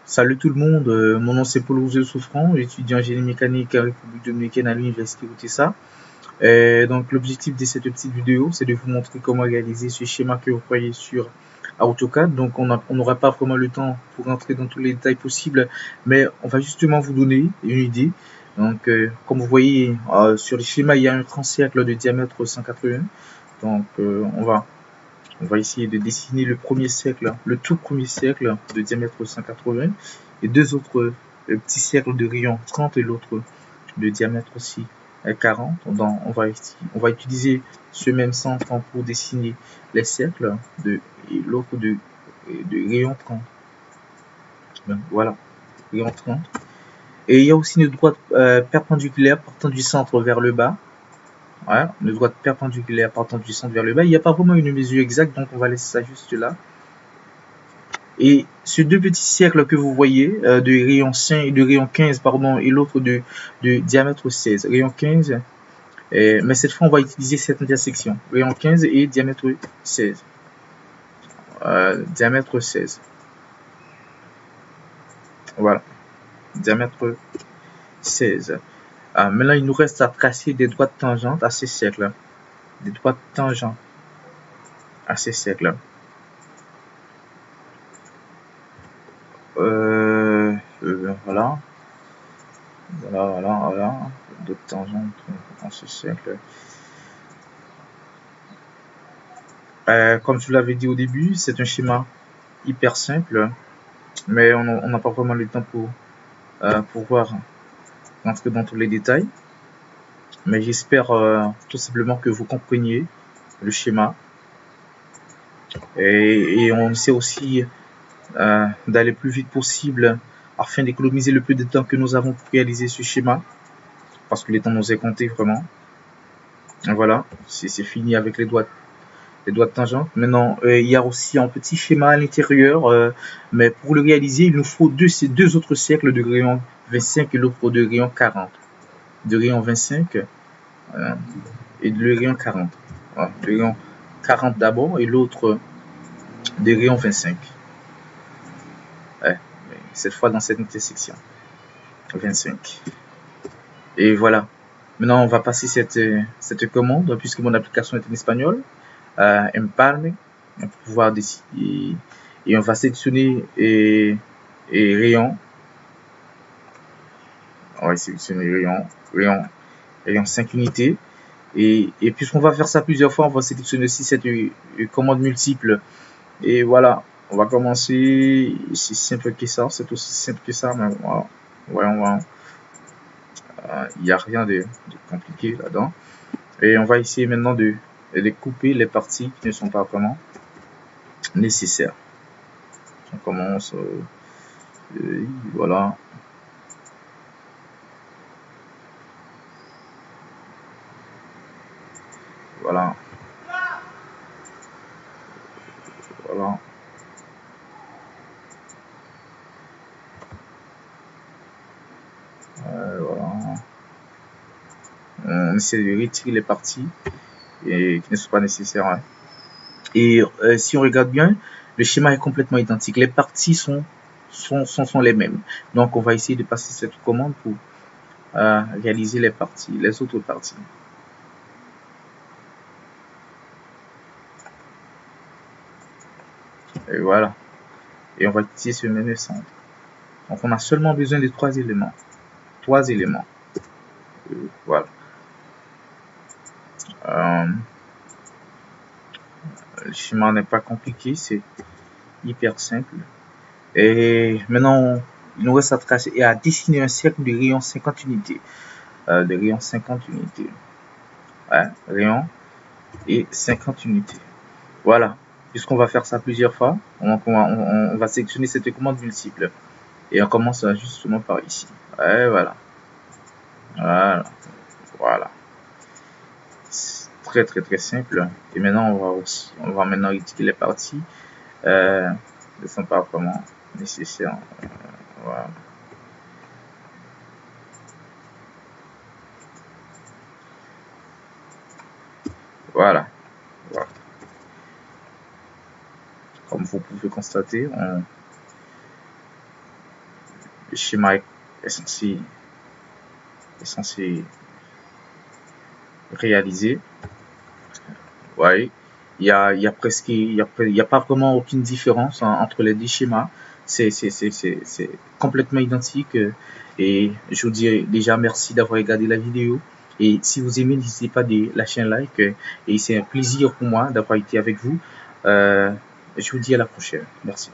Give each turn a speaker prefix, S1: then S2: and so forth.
S1: Salut tout le monde, mon nom c'est Paul Roger Souffrant, étudiant en génie mécanique à République Dominicaine à l'Université Utesa. Donc l'objectif de cette petite vidéo, c'est de vous montrer comment réaliser ce schéma que vous voyez sur AutoCAD. Donc on n'aura pas vraiment le temps pour rentrer dans tous les détails possibles, mais on va justement vous donner une idée. Donc comme vous voyez sur le schéma, il y a un grand cercle de diamètre 180. Donc on va essayer de dessiner le premier cercle, le tout premier cercle de diamètre 180 et deux autres petits cercles de rayon 30 et l'autre de diamètre aussi 40. Donc, on va utiliser ce même centre pour dessiner les cercles et l'autre de rayon 30. Donc, voilà, rayon 30. Et il y a aussi une droite perpendiculaire partant du centre vers le bas. Voilà, une droite perpendiculaire partant du centre vers le bas. Il n'y a pas vraiment une mesure exacte, donc on va laisser ça juste là. Et ces deux petits cercles que vous voyez, de rayon 5, de rayon 15 pardon, et l'autre de diamètre 16. Rayon 15, mais cette fois on va utiliser cette intersection. Rayon 15 et diamètre 16. Diamètre 16. Voilà. Diamètre 16. Maintenant il nous reste à tracer des droites tangentes à ces cercles. Des droites tangentes à ces cercles. Voilà. Voilà. D'autres tangentes dans ce cercle. Comme je l'avais dit au début, c'est un schéma hyper simple, mais on n'a pas vraiment le temps pour pouvoir rentrer dans tous les détails. Mais j'espère tout simplement que vous compreniez le schéma. Et on essaie aussi d'aller plus vite possible afin d'économiser le peu de temps que nous avons pour réaliser ce schéma, parce que le temps nous est compté vraiment. Et voilà, c'est fini avec les doigts de tangente. Maintenant, il y a aussi un petit schéma à l'intérieur, mais pour le réaliser, il nous faut ces deux autres cercles de rayon 25 et l'autre de rayon 40. De rayon 25 et de rayon 40. Voilà, de rayon 40 d'abord et l'autre de rayon 25. Ouais, cette fois dans cette intersection. 25. Et voilà. Maintenant, on va passer cette commande, puisque mon application est en espagnol. Empalme, pour pouvoir décider. Et on va sélectionner rayon. On va sélectionner rayon 5 unités. Et puisqu'on va faire ça plusieurs fois, on va sélectionner aussi cette commande multiple. Et voilà, on va commencer. C'est simple que ça, c'est aussi simple que ça, mais voilà. Voyons. Il n'y a rien de compliqué là-dedans. Et on va essayer maintenant de couper les parties qui ne sont pas vraiment nécessaires. On commence. Voilà. Voilà. Voilà. Voilà. On essaie de retirer les parties qui ne sont pas nécessaires. Hein. Et si on regarde bien, le schéma est complètement identique. Les parties sont les mêmes. Donc on va essayer de passer cette commande pour réaliser les autres parties. Et voilà. Et on va utiliser ce même centre. Donc on a seulement besoin de 3 éléments. 3 éléments. Voilà. Le schéma n'est pas compliqué, c'est hyper simple. Et maintenant, il nous reste à tracer et à dessiner un cercle de rayon 50 unités. De rayon 50 unités. Ouais, rayon et 50 unités. Voilà. Puisqu'on va faire ça plusieurs fois, on va sélectionner cette commande multiple. Et on commence justement par ici. Ouais, voilà. Voilà. C'est très simple. Et maintenant, on va maintenant utiliser les parties ne sont pas vraiment nécessaires. Voilà. Voilà. Comme vous pouvez constater, le schéma est censé réaliser. Ouais, il y a presque, il y a pas vraiment aucune différence entre les deux schémas. C'est complètement identique. Et je vous dis déjà merci d'avoir regardé la vidéo. Et si vous aimez, n'hésitez pas à lâcher un like. Et c'est un plaisir pour moi d'avoir été avec vous. Je vous dis à la prochaine. Merci.